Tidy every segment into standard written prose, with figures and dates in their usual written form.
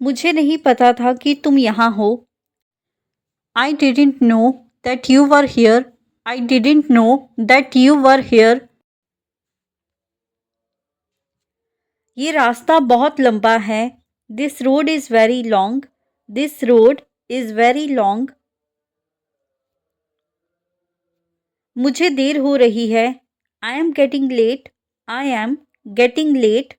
मुझे नहीं पता था कि तुम यहाँ हो। I didn't know that you were here. I didn't know that you were here. ये रास्ता बहुत लंबा है. This road is very long. This road is very long. मुझे देर हो रही है. I am getting late. I am getting late.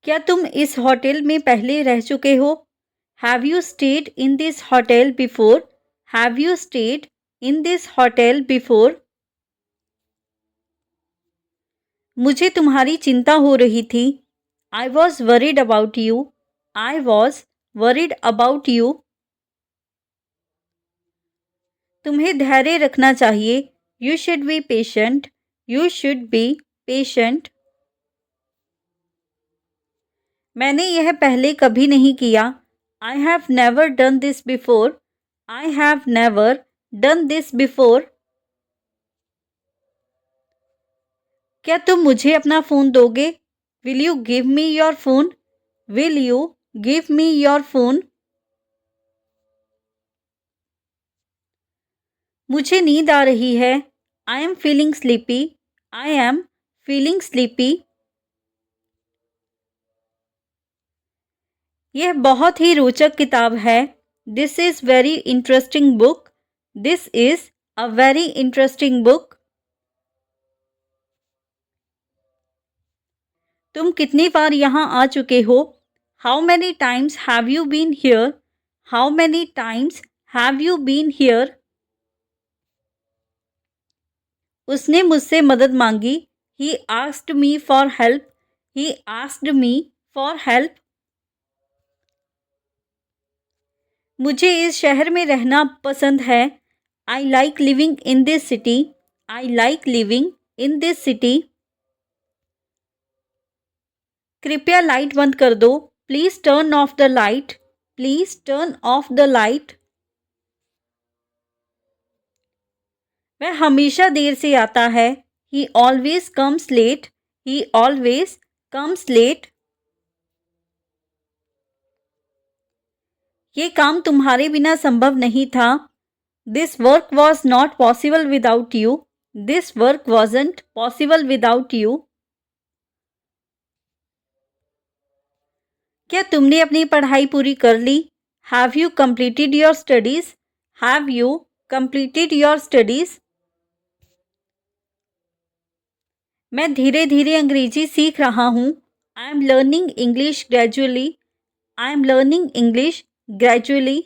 क्या तुम इस होटल में पहले रह चुके हो? Have you stayed in this hotel before? Have you stayed in this hotel before? मुझे तुम्हारी चिंता हो रही थी. I was worried about you. I was worried about you. तुम्हें धैर्य रखना चाहिए. You should be patient. You should be patient. मैंने यह पहले कभी नहीं किया. I have never done this before. I have never done this before. क्या तुम मुझे अपना फ़ोन दोगे? Will you give me your phone? Will you give me your phone? मुझे नींद आ रही है. I am feeling sleepy. I am feeling sleepy. यह बहुत ही रोचक किताब है. This is very interesting book. This is a very interesting book. तुम कितनी बार यहाँ आ चुके हो? How many times have you been here? How many times have you been here? उसने मुझसे मदद मांगी. He asked me for help. He asked me for help. मुझे इस शहर में रहना पसंद है. I like living in this city. I like living in this city. कृपया लाइट बंद कर दो. Please turn off the light. Please turn off the light. वह हमेशा देर से आता है. He always comes late. He always comes late. ये काम तुम्हारे बिना संभव नहीं था. This work was not possible without you. This work wasn't possible without you. क्या तुमने अपनी पढ़ाई पूरी कर ली? Have you completed your studies? Have you completed your studies? मैं धीरे धीरे अंग्रेजी सीख रहा हूँ. I am learning English gradually. I am learning English gradually.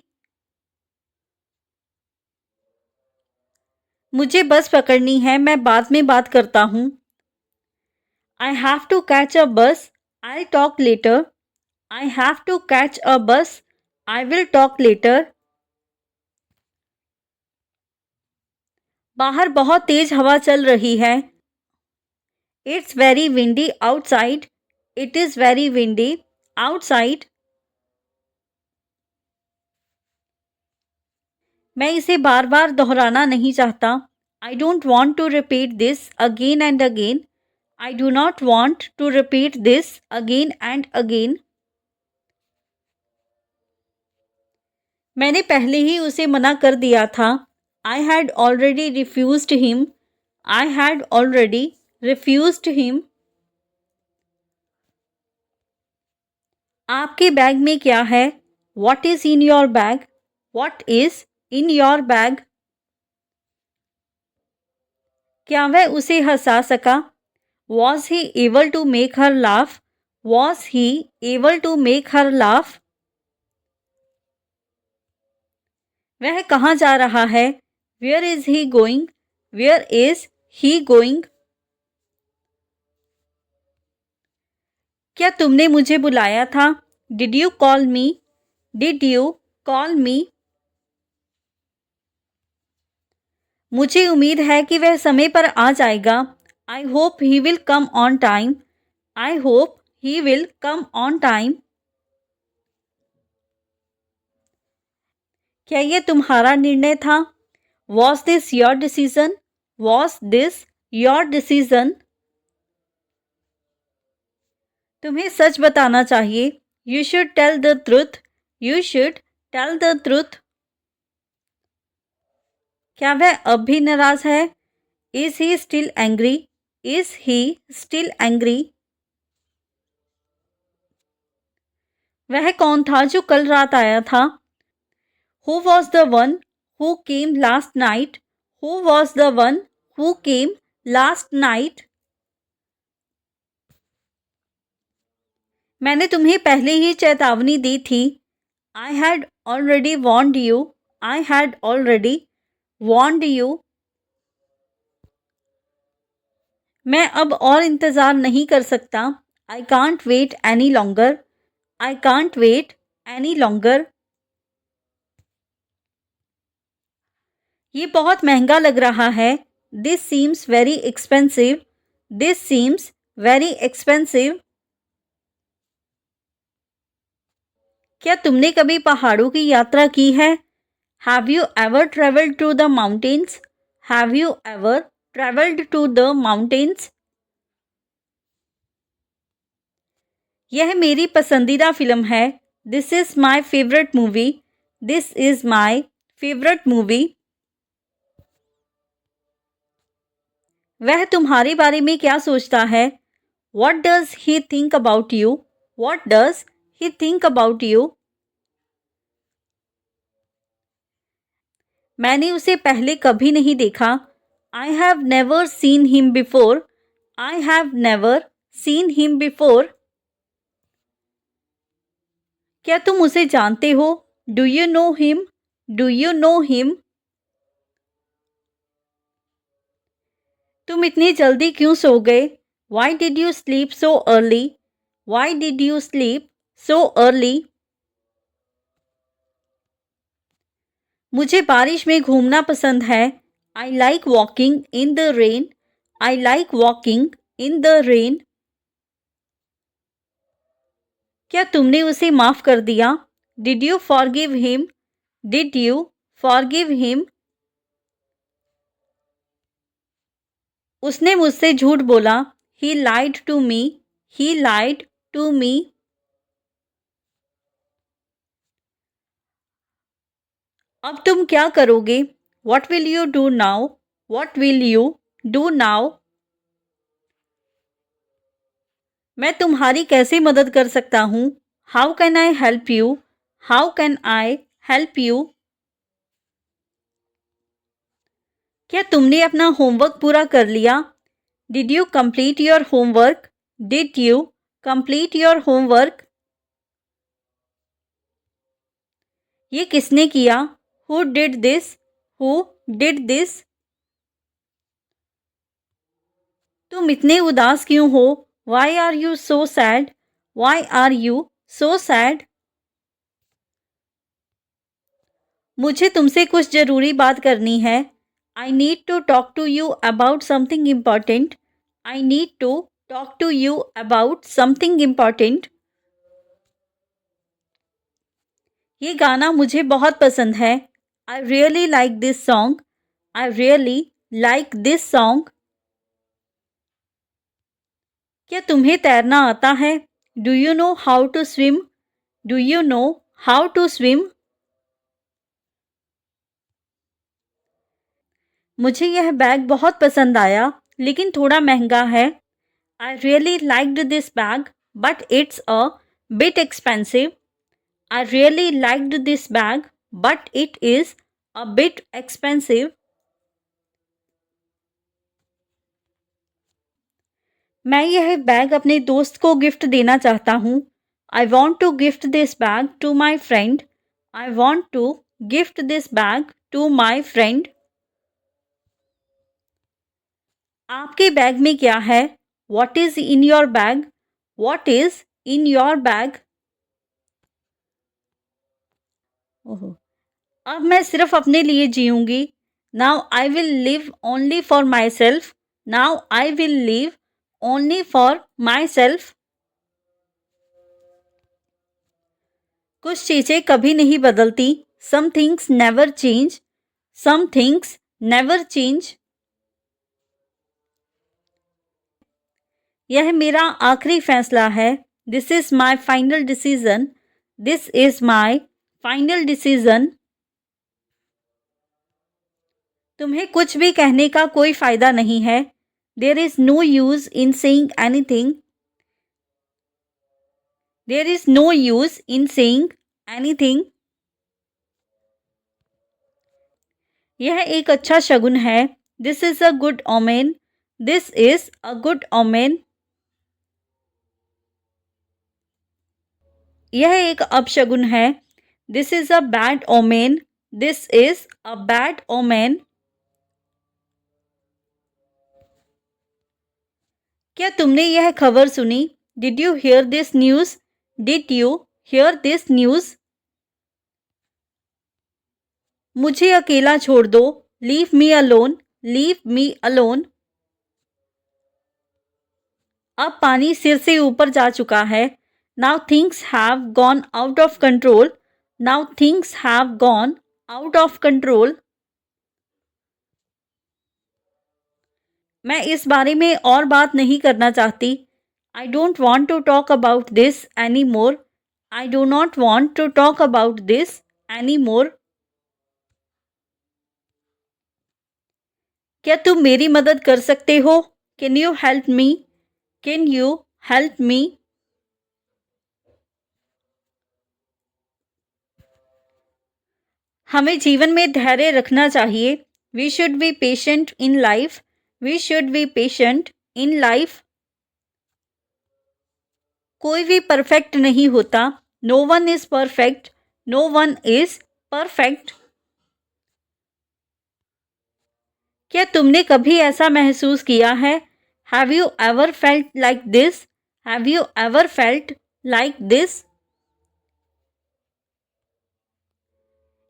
मुझे बस पकड़नी है. मैं बाद में बात करता हूँ. I have to catch a bus. I'll talk later. I have to catch a bus. I will talk later. बाहर बहुत तेज हवा चल रही है. It's very windy outside. It is very windy outside. मैं इसे बार बार दोहराना नहीं चाहता. I don't want to repeat this again and again. I do not want to repeat this again and again. मैंने पहले ही उसे मना कर दिया था. I had already refused him. I had already refused him. आपके बैग में क्या है? What is in your bag? What is in your bag? क्या वह उसे हंसा सका? Was he able to make her laugh? Was he able to make her laugh? वह कहाँ जा रहा है? Where is he going? Where is he going? क्या तुमने मुझे बुलाया था? Did you call me? Did you call me? मुझे उम्मीद है कि वह समय पर आ जाएगा. I hope he will come on time. I hope he will come on time. क्या ये तुम्हारा निर्णय था? Was this your decision? Was this your decision? तुम्हें सच बताना चाहिए। You should tell the truth. You should tell the truth. क्या वह अब भी नाराज है? Is he still angry? Is he still angry? वह कौन था जो कल रात आया था? Who was the one who came last night? Who was the one who came last night? मैंने तुम्हें पहले ही चेतावनी दी थी। I had already warned you. I had already warned you. मैं अब और इंतज़ार नहीं कर सकता। I can't wait any longer. I can't wait any longer. ये बहुत महंगा लग रहा है। This seems very expensive. This seems very expensive. क्या तुमने कभी पहाड़ों की यात्रा की है? Have you ever travelled to the mountains? Have you ever travelled to the mountains? यह मेरी पसंदीदा फिल्म है। This is my favourite movie. This is my favourite movie. वह तुम्हारे बारे में क्या सोचता है? What does he think about you? What does he think about you? मैंने उसे पहले कभी नहीं देखा। I have never seen him before. I have never seen him before. क्या तुम उसे जानते हो? Do you know him? Do you know him? तुम इतनी जल्दी क्यों सो गए? Why did you sleep so early? Why did you sleep so early? मुझे बारिश में घूमना पसंद है। I like walking in the rain. I like walking in the rain. क्या तुमने उसे माफ़ कर दिया? Did you forgive him? Did you forgive him? उसने मुझसे झूठ बोला। He lied to me. He lied to me. अब तुम क्या करोगे? What will you do now? What will you do now? मैं तुम्हारी कैसे मदद कर सकता हूँ? How can I help you? How can I help you? क्या तुमने अपना होमवर्क पूरा कर लिया? Did you complete your homework? Did you complete your homework? ये किसने किया? Who did this? Who did this? तुम इतने उदास क्यों हो? Why are you so sad? Why are you so sad? मुझे तुमसे कुछ ज़रूरी बात करनी है। I need to talk to you about something important. I need to talk to you about something important. ये गाना मुझे बहुत पसंद है। I really like this song. I really like this song. क्या तुम्हें तैरना आता है? Do you know how to swim? Do you know how to swim? मुझे यह बैग बहुत पसंद आया, लेकिन थोड़ा महंगा है। I really liked this bag but it's a bit expensive. I really liked this bag but it is a bit expensive. मैं यह बैग अपने दोस्त को गिफ्ट देना चाहता हूँ। I want to gift this bag to my friend. I want to gift this bag to my friend. आपके bag में क्या है? What is in your bag? What is in your bag? ओहो, अब मैं सिर्फ अपने लिए जीऊँगी। Now I will live only for myself. Now I will live only for myself. कुछ चीज़ें कभी नहीं बदलती। Some things never change. सम थिंग्स नेवर चेंज। यह मेरा आखिरी फैसला है। This is my final decision. This is my final decision. तुम्हें कुछ भी कहने का कोई फायदा नहीं है. There is no use in saying anything. There is no use in saying anything. यह एक अच्छा शगुन है. This is a good omen. This is a good omen. यह एक अपशगुन है. This is a bad omen. This is a bad omen. क्या तुमने यह खबर सुनी? Did you hear this news? Did you hear this news? मुझे अकेला छोड़ दो. Leave me alone. Leave me alone. अब पानी सिर से ऊपर जा चुका है. Now things have gone out of control. Now things have gone out of control. मैं इस बारे में और बात नहीं करना चाहती. I don't want to talk about this anymore. I do not want to talk about this anymore. क्या तुम मेरी मदद कर सकते हो? Can you help me? Can you help me? हमें जीवन में धैर्य रखना चाहिए. We should be patient in life. We should be patient in life. कोई भी परफेक्ट नहीं होता. No one is perfect. No one is perfect. क्या तुमने कभी ऐसा महसूस किया है? Have you ever felt like this? Have you ever felt like this?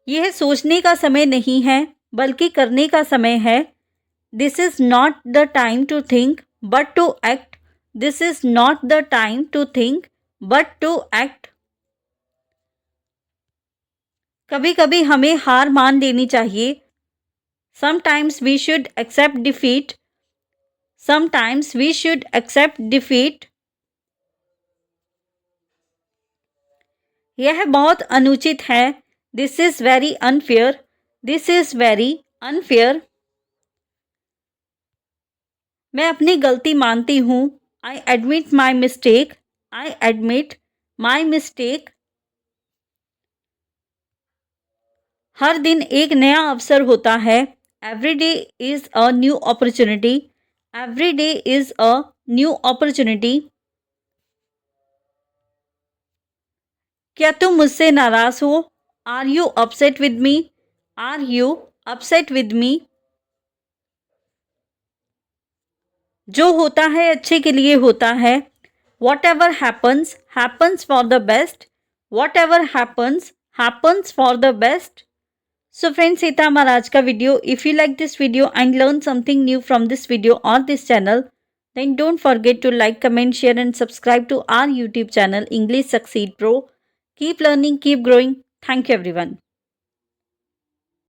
यह सोचने का समय नहीं है बल्कि करने का समय है. This is not the time to think but to act. This is not the time to think but to act. कभी कभी हमें हार मान लेनी चाहिए. Sometimes we should accept defeat. Sometimes we should accept defeat. यह बहुत अनुचित है. This is very unfair. This is very unfair. मैं अपनी गलती मानती हूँ. I admit my mistake. I admit my mistake. हर दिन एक नया अवसर होता है. Every day is a new opportunity. Every day is a new opportunity. क्या तुम मुझसे नाराज हो? Are you upset with me? Are you upset with me? जो होता है अच्छे के लिए होता है. Whatever happens, happens for the best. Whatever happens, happens for the best. So friends, ये था हमारा आज का video. If you like this video and learn something new from this video or this channel, then don't forget to like, comment, share and subscribe to our YouTube channel English Succeed Pro. Keep learning, keep growing. Thank you everyone.